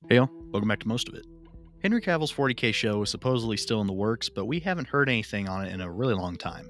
Hey y'all, welcome back to Most of It. Henry Cavill's 40K show is supposedly still in the works, but we haven't heard anything on it in a really long time.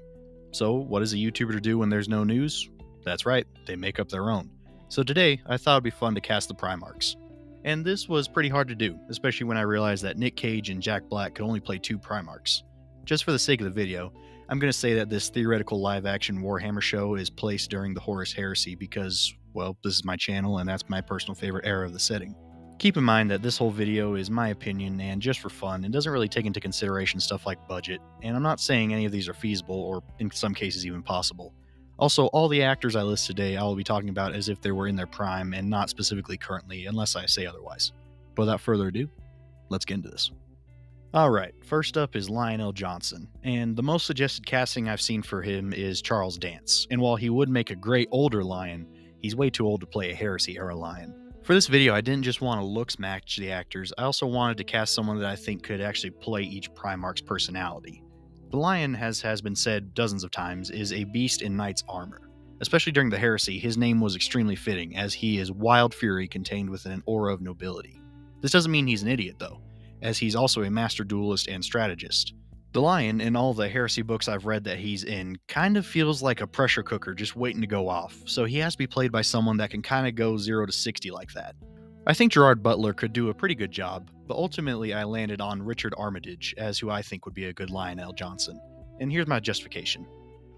So, what does a YouTuber do when there's no news? That's right, they make up their own. So today, I thought it'd be fun to cast the Primarchs. And this was pretty hard to do, especially when I realized that Nick Cage and Jack Black could only play 2 Primarchs. Just for the sake of the video, I'm going to say that this theoretical live-action Warhammer show is placed during the Horus Heresy because, well, this is my channel and that's my personal favorite era of the setting. Keep in mind that this whole video is my opinion and just for fun and doesn't really take into consideration stuff like budget, and I'm not saying any of these are feasible or in some cases even possible. Also, all the actors I list today I will be talking about as if they were in their prime and not specifically currently unless I say otherwise. But without further ado, let's get into this. Alright, first up is Lionel Johnson, and the most suggested casting I've seen for him is Charles Dance, and while he would make a great older Lion, he's way too old to play a Heresy era Lion. For this video, I didn't just want to looks match the actors, I also wanted to cast someone that I think could actually play each Primarch's personality. The Lion, as has been said dozens of times, is a beast in knight's armor. Especially during the Heresy, his name was extremely fitting, as he is wild fury contained within an aura of nobility. This doesn't mean he's an idiot, though, as he's also a master duelist and strategist. The Lion, in all the Heresy books I've read that he's in, kind of feels like a pressure cooker just waiting to go off, so he has to be played by someone that can kind of go 0 to 60 like that. I think Gerard Butler could do a pretty good job, but ultimately I landed on Richard Armitage as who I think would be a good Lionel Johnson. And here's my justification.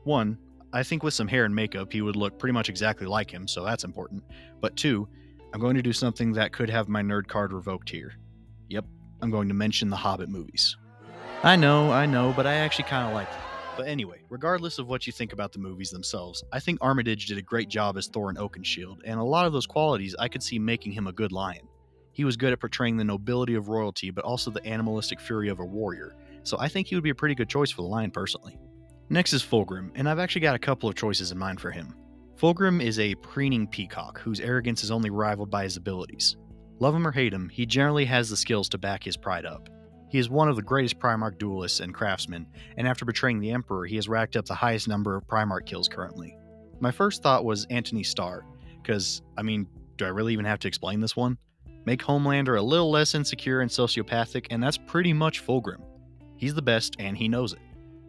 1, I think with some hair and makeup he would look pretty much exactly like him, so that's important. But 2, I'm going to do something that could have my nerd card revoked here. Yep, I'm going to mention the Hobbit movies. I know, but I actually kind of like them. But anyway, regardless of what you think about the movies themselves, I think Armitage did a great job as Thorin Oakenshield, and a lot of those qualities I could see making him a good lion. He was good at portraying the nobility of royalty, but also the animalistic fury of a warrior, so I think he would be a pretty good choice for the lion personally. Next is Fulgrim, and I've actually got a couple of choices in mind for him. Fulgrim is a preening peacock whose arrogance is only rivaled by his abilities. Love him or hate him, he generally has the skills to back his pride up. He is one of the greatest Primarch duelists and craftsmen, and after betraying the Emperor, he has racked up the highest number of Primarch kills currently. My first thought was Antony Starr, because, do I really even have to explain this one? Make Homelander a little less insecure and sociopathic, and that's pretty much Fulgrim. He's the best, and he knows it.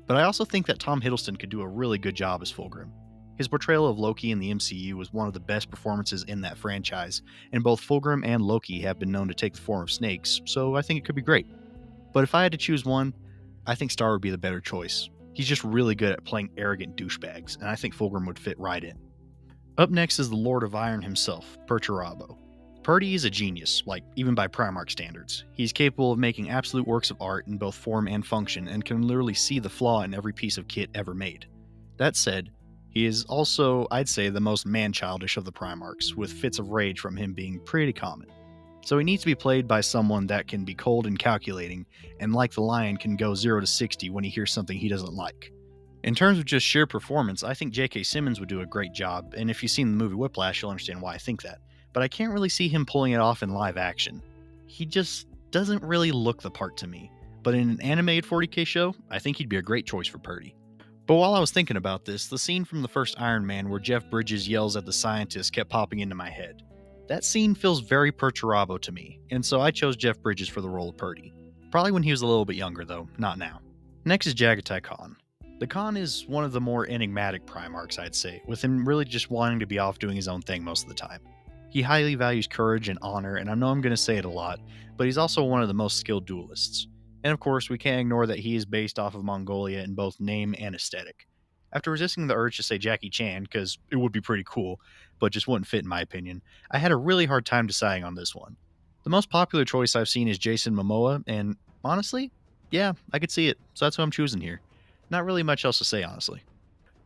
But I also think that Tom Hiddleston could do a really good job as Fulgrim. His portrayal of Loki in the MCU was one of the best performances in that franchise, and both Fulgrim and Loki have been known to take the form of snakes, so I think it could be great. But if I had to choose one, I think Starr would be the better choice. He's just really good at playing arrogant douchebags, and I think Fulgrim would fit right in. Up next is the Lord of Iron himself, Perturabo. Purdy is a genius, even by Primarch standards. He's capable of making absolute works of art in both form and function, and can literally see the flaw in every piece of kit ever made. That said, he is also, I'd say, the most man-childish of the Primarchs, with fits of rage from him being pretty common. So he needs to be played by someone that can be cold and calculating, and like the lion can go 0 to 60 when he hears something he doesn't like. In terms of just sheer performance, I think J.K. Simmons would do a great job, and if you've seen the movie Whiplash, you'll understand why I think that. But I can't really see him pulling it off in live action. He just doesn't really look the part to me. But in an animated 40K show, I think he'd be a great choice for Purdy. But while I was thinking about this, the scene from the first Iron Man where Jeff Bridges yells at the scientist kept popping into my head. That scene feels very Perturabo to me, and so I chose Jeff Bridges for the role of Purdy. Probably when he was a little bit younger though, not now. Next is Jaghatai Khan. The Khan is one of the more enigmatic Primarchs, I'd say, with him really just wanting to be off doing his own thing most of the time. He highly values courage and honor, and I know I'm going to say it a lot, but he's also one of the most skilled duelists. And of course, we can't ignore that he is based off of Mongolia in both name and aesthetic. After resisting the urge to say Jackie Chan, because it would be pretty cool, but just wouldn't fit in my opinion, I had a really hard time deciding on this one. The most popular choice I've seen is Jason Momoa, and honestly, yeah, I could see it, so that's who I'm choosing here. Not really much else to say, honestly.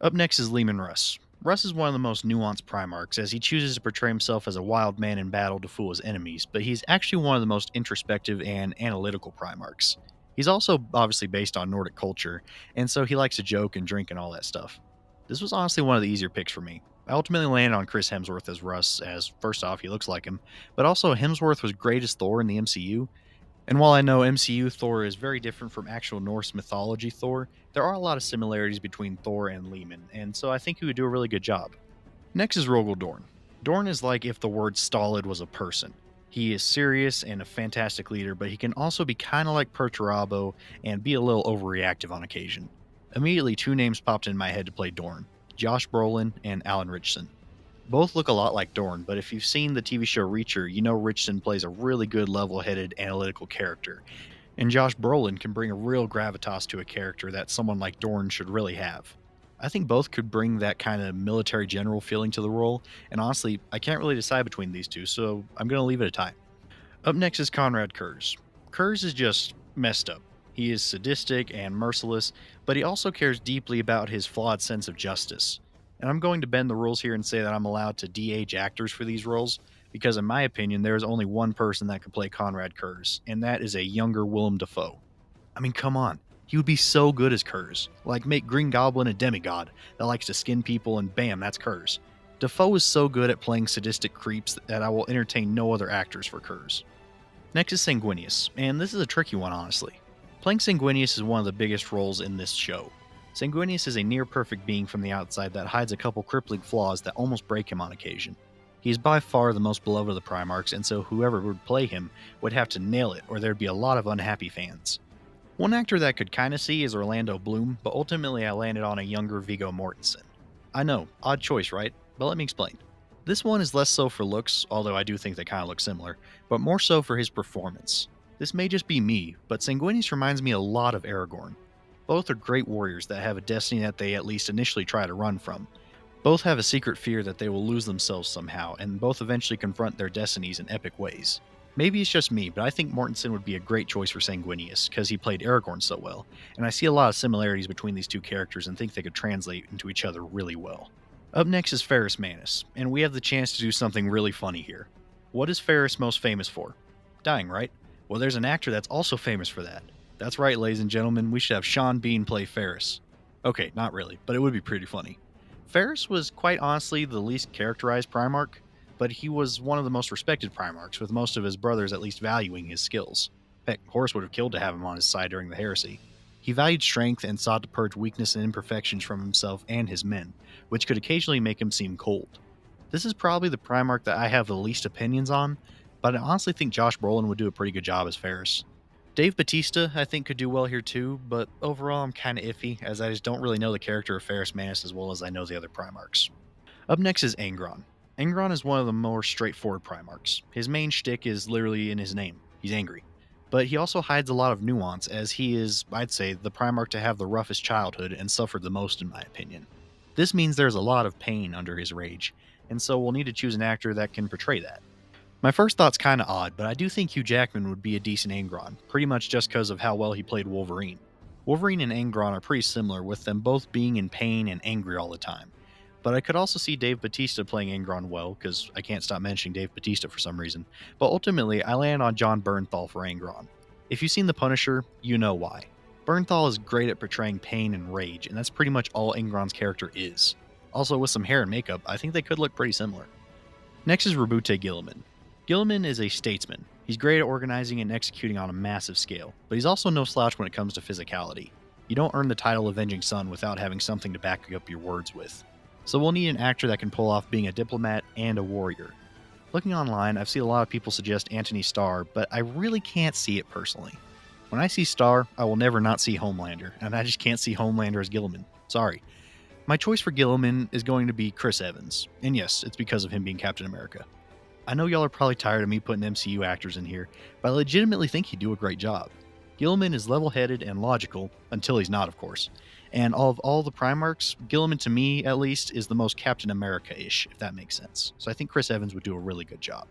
Up next is Leman Russ. Russ is one of the most nuanced Primarchs, as he chooses to portray himself as a wild man in battle to fool his enemies, but he's actually one of the most introspective and analytical Primarchs. He's also obviously based on Nordic culture, and so he likes to joke and drink and all that stuff. This was honestly one of the easier picks for me. I ultimately landed on Chris Hemsworth as Russ, as first off, he looks like him, but also Hemsworth was great as Thor in the MCU, and while I know MCU Thor is very different from actual Norse mythology Thor, there are a lot of similarities between Thor and Leman, and so I think he would do a really good job. Next is Rogal Dorn. Dorn is like if the word stolid was a person. He is serious and a fantastic leader, but he can also be kind of like Perturabo and be a little overreactive on occasion. Immediately, two names popped in my head to play Dorn: Josh Brolin and Alan Richson. Both look a lot like Dorn, but if you've seen the TV show Reacher, you know Richson plays a really good level-headed, analytical character, and Josh Brolin can bring a real gravitas to a character that someone like Dorn should really have. I think both could bring that kind of military general feeling to the role, and honestly, I can't really decide between these two, so I'm going to leave it a tie. Up next is Konrad Curze. Curze is just messed up. He is sadistic and merciless, but he also cares deeply about his flawed sense of justice. And I'm going to bend the rules here and say that I'm allowed to de-age actors for these roles, because in my opinion, there is only one person that could play Konrad Curze, and that is a younger Willem Dafoe. I mean, come on. He would be so good as Curze. Like, make Green Goblin a demigod that likes to skin people, and bam, that's Curze. Dafoe is so good at playing sadistic creeps that I will entertain no other actors for Curze. Next is Sanguinius, and this is a tricky one, honestly. Playing Sanguinius is one of the biggest roles in this show. Sanguinius is a near-perfect being from the outside that hides a couple crippling flaws that almost break him on occasion. He is by far the most beloved of the Primarchs, and so whoever would play him would have to nail it, or there'd be a lot of unhappy fans. One actor that I could kinda see is Orlando Bloom, but ultimately I landed on a younger Viggo Mortensen. I know, odd choice, right? But let me explain. This one is less so for looks, although I do think they kinda look similar, but more so for his performance. This may just be me, but Sanguinius reminds me a lot of Aragorn. Both are great warriors that have a destiny that they at least initially try to run from. Both have a secret fear that they will lose themselves somehow, and both eventually confront their destinies in epic ways. Maybe it's just me, but I think Mortensen would be a great choice for Sanguinius, because he played Aragorn so well, and I see a lot of similarities between these two characters and think they could translate into each other really well. Up next is Ferrus Manus, and we have the chance to do something really funny here. What is Ferrus most famous for? Dying, right? Well, there's an actor that's also famous for that. That's right, ladies and gentlemen, we should have Sean Bean play Ferrus. Okay, not really, but it would be pretty funny. Ferrus was quite honestly the least characterized Primarch, but he was one of the most respected Primarchs, with most of his brothers at least valuing his skills. Heck, Horus would have killed to have him on his side during the heresy. He valued strength and sought to purge weakness and imperfections from himself and his men, which could occasionally make him seem cold. This is probably the Primarch that I have the least opinions on, but I honestly think Josh Brolin would do a pretty good job as Ferrus. Dave Bautista, I think, could do well here too, but overall I'm kinda iffy, as I just don't really know the character of Ferrus Manus as well as I know the other Primarchs. Up next is Angron. Angron is one of the more straightforward Primarchs. His main shtick is literally in his name. He's angry. But he also hides a lot of nuance, as he is, I'd say, the Primarch to have the roughest childhood and suffered the most in my opinion. This means there's a lot of pain under his rage, and so we'll need to choose an actor that can portray that. My first thought's kinda odd, but I do think Hugh Jackman would be a decent Angron, pretty much just because of how well he played Wolverine. Wolverine and Angron are pretty similar, with them both being in pain and angry all the time. But I could also see Dave Bautista playing Angron well, because I can't stop mentioning Dave Bautista for some reason. But ultimately, I land on John Bernthal for Angron. If you've seen The Punisher, you know why. Bernthal is great at portraying pain and rage, and that's pretty much all Angron's character is. Also, with some hair and makeup, I think they could look pretty similar. Next is Roboute Guilliman. Guilliman is a statesman. He's great at organizing and executing on a massive scale, but he's also no slouch when it comes to physicality. You don't earn the title Avenging Son without having something to back up your words with. So we'll need an actor that can pull off being a diplomat and a warrior. Looking online, I've seen a lot of people suggest Anthony Starr, but I really can't see it personally. When I see Starr, I will never not see Homelander, and I just can't see Homelander as Guilliman. Sorry. My choice for Guilliman is going to be Chris Evans, and yes, it's because of him being Captain America. I know y'all are probably tired of me putting MCU actors in here, but I legitimately think he'd do a great job. Guilliman is level-headed and logical, until he's not, of course. And of all the Primarchs, Guilliman, to me at least, is the most Captain America-ish, if that makes sense. So I think Chris Evans would do a really good job.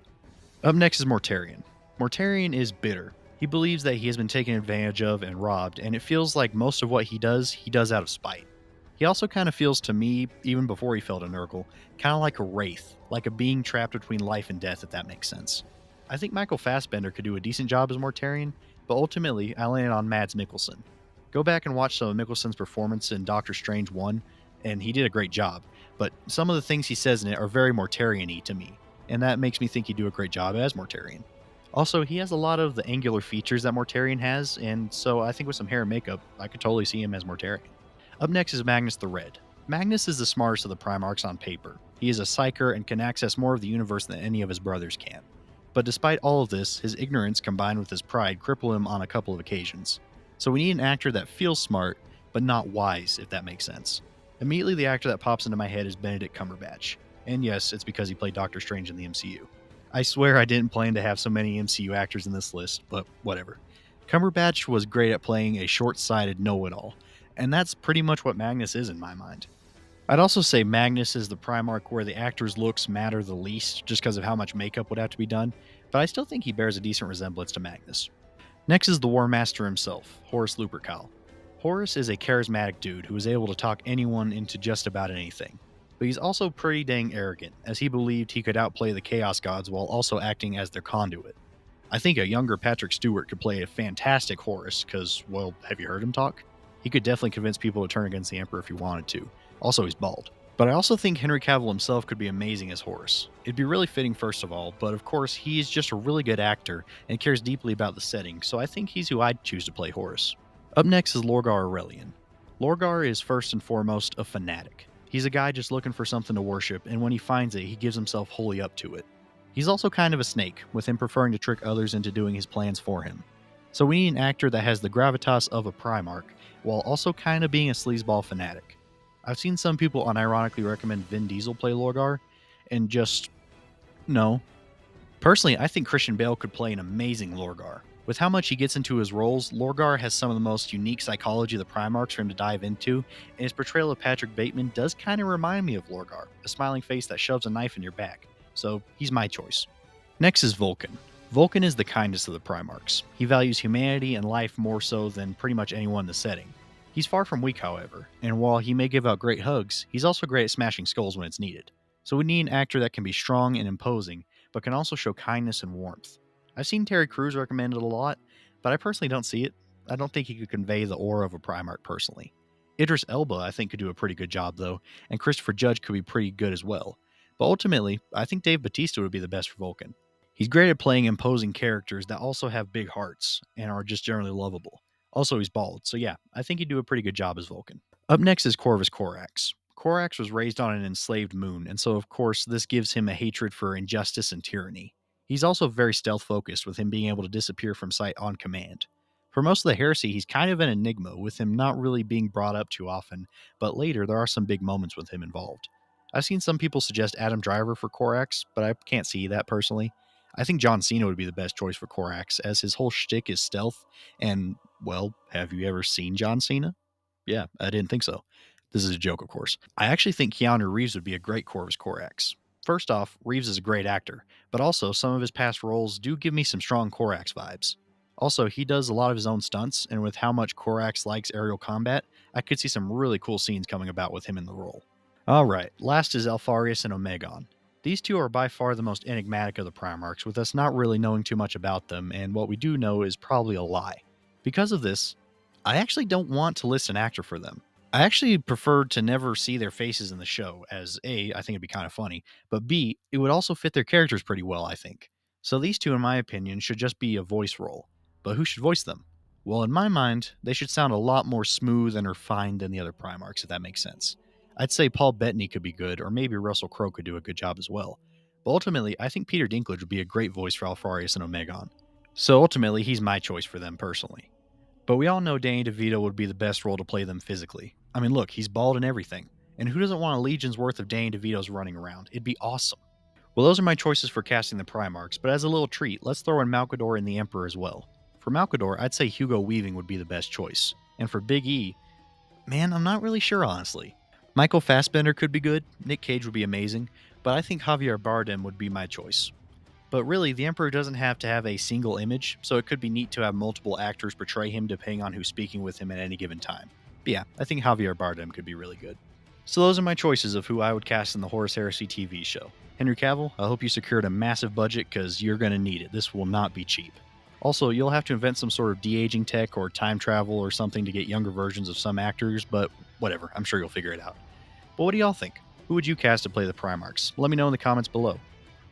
Up next is Mortarion. Mortarion is bitter. He believes that he has been taken advantage of and robbed, and it feels like most of what he does out of spite. He also kind of feels to me, even before he felt a Nurgle, kind of like a wraith, like a being trapped between life and death, if that makes sense. I think Michael Fassbender could do a decent job as Mortarion, but ultimately I landed on Mads Mikkelsen. Go back and watch some of Mikkelsen's performance in Doctor Strange 1, and he did a great job, but some of the things he says in it are very Mortarion-y to me, and that makes me think he'd do a great job as Mortarion. Also, he has a lot of the angular features that Mortarion has, and so I think with some hair and makeup, I could totally see him as Mortarion. Up next is Magnus the Red. Magnus is the smartest of the Primarchs on paper. He is a psyker and can access more of the universe than any of his brothers can. But despite all of this, his ignorance combined with his pride cripple him on a couple of occasions. So we need an actor that feels smart, but not wise, if that makes sense. Immediately the actor that pops into my head is Benedict Cumberbatch. And yes, it's because he played Doctor Strange in the MCU. I swear I didn't plan to have so many MCU actors in this list, but whatever. Cumberbatch was great at playing a short-sighted know-it-all, and that's pretty much what Magnus is in my mind. I'd also say Magnus is the Primarch where the actor's looks matter the least, just because of how much makeup would have to be done, but I still think he bears a decent resemblance to Magnus. Next is the War Master himself, Horus Lupercal. Horus is a charismatic dude who is able to talk anyone into just about anything, but he's also pretty dang arrogant, as he believed he could outplay the Chaos Gods while also acting as their conduit. I think a younger Patrick Stewart could play a fantastic Horus, because, well, have you heard him talk? He could definitely convince people to turn against the Emperor if he wanted to. Also, he's bald. But I also think Henry Cavill himself could be amazing as Horus. It'd be really fitting first of all, but of course he's just a really good actor and cares deeply about the setting, so I think he's who I'd choose to play Horus. Up next is Lorgar Aurelian. Lorgar is first and foremost a fanatic. He's a guy just looking for something to worship, and when he finds it, he gives himself wholly up to it. He's also kind of a snake, with him preferring to trick others into doing his plans for him. So we need an actor that has the gravitas of a Primarch, while also kind of being a sleazeball fanatic. I've seen some people unironically recommend Vin Diesel play Lorgar, and just, no. Personally, I think Christian Bale could play an amazing Lorgar. With how much he gets into his roles, Lorgar has some of the most unique psychology of the Primarchs for him to dive into, and his portrayal of Patrick Bateman does kind of remind me of Lorgar, a smiling face that shoves a knife in your back, so he's my choice. Next is Vulkan. Vulkan is the kindest of the Primarchs. He values humanity and life more so than pretty much anyone in the setting. He's far from weak, however, and while he may give out great hugs, he's also great at smashing skulls when it's needed. So we need an actor that can be strong and imposing, but can also show kindness and warmth. I've seen Terry Crews recommended a lot, but I personally don't see it. I don't think he could convey the aura of a Primarch personally. Idris Elba, I think, could do a pretty good job, though, and Christopher Judge could be pretty good as well. But ultimately, I think Dave Bautista would be the best for Vulkan. He's great at playing imposing characters that also have big hearts and are just generally lovable. Also, he's bald, so yeah, I think he'd do a pretty good job as Vulkan. Up next is Corvus Corax. Corax was raised on an enslaved moon, and so of course this gives him a hatred for injustice and tyranny. He's also very stealth-focused, with him being able to disappear from sight on command. For most of the heresy, he's kind of an enigma, with him not really being brought up too often, but later there are some big moments with him involved. I've seen some people suggest Adam Driver for Corax, but I can't see that personally. I think John Cena would be the best choice for Corax, as his whole shtick is stealth, and, well, have you ever seen John Cena? Yeah, I didn't think so. This is a joke, of course. I actually think Keanu Reeves would be a great Corvus Corax. First off, Reeves is a great actor, but also some of his past roles do give me some strong Corax vibes. Also, he does a lot of his own stunts, and with how much Corax likes aerial combat, I could see some really cool scenes coming about with him in the role. Alright, last is Alpharius and Omegon. These two are by far the most enigmatic of the Primarchs, with us not really knowing too much about them, and what we do know is probably a lie. Because of this, I actually don't want to list an actor for them. I actually prefer to never see their faces in the show, as A, I think it'd be kind of funny, but B, it would also fit their characters pretty well, I think. So these two, in my opinion, should just be a voice role. But who should voice them? Well, in my mind, they should sound a lot more smooth and refined than the other Primarchs, if that makes sense. I'd say Paul Bettany could be good, or maybe Russell Crowe could do a good job as well. But ultimately, I think Peter Dinklage would be a great voice for Alpharius and Omegon. So ultimately, he's my choice for them personally. But we all know Danny DeVito would be the best role to play them physically. I mean, look, he's bald and everything. And who doesn't want a legion's worth of Danny DeVitos running around? It'd be awesome. Well, those are my choices for casting the Primarchs, but as a little treat, let's throw in Malcador and the Emperor as well. For Malcador, I'd say Hugo Weaving would be the best choice. And for Big E, man, I'm not really sure, honestly. Michael Fassbender could be good, Nick Cage would be amazing, but I think Javier Bardem would be my choice. But really, the Emperor doesn't have to have a single image, so it could be neat to have multiple actors portray him depending on who's speaking with him at any given time. But yeah, I think Javier Bardem could be really good. So those are my choices of who I would cast in the Horus Heresy TV show. Henry Cavill, I hope you secured a massive budget because you're going to need it. This will not be cheap. Also, you'll have to invent some sort of de-aging tech or time travel or something to get younger versions of some actors, but whatever, I'm sure you'll figure it out. But what do y'all think? Who would you cast to play the Primarchs? Let me know in the comments below.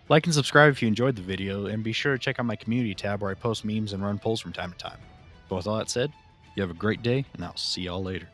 Like and subscribe if you enjoyed the video, and be sure to check out my community tab where I post memes and run polls from time to time. But with all that said, you have a great day, and I'll see y'all later.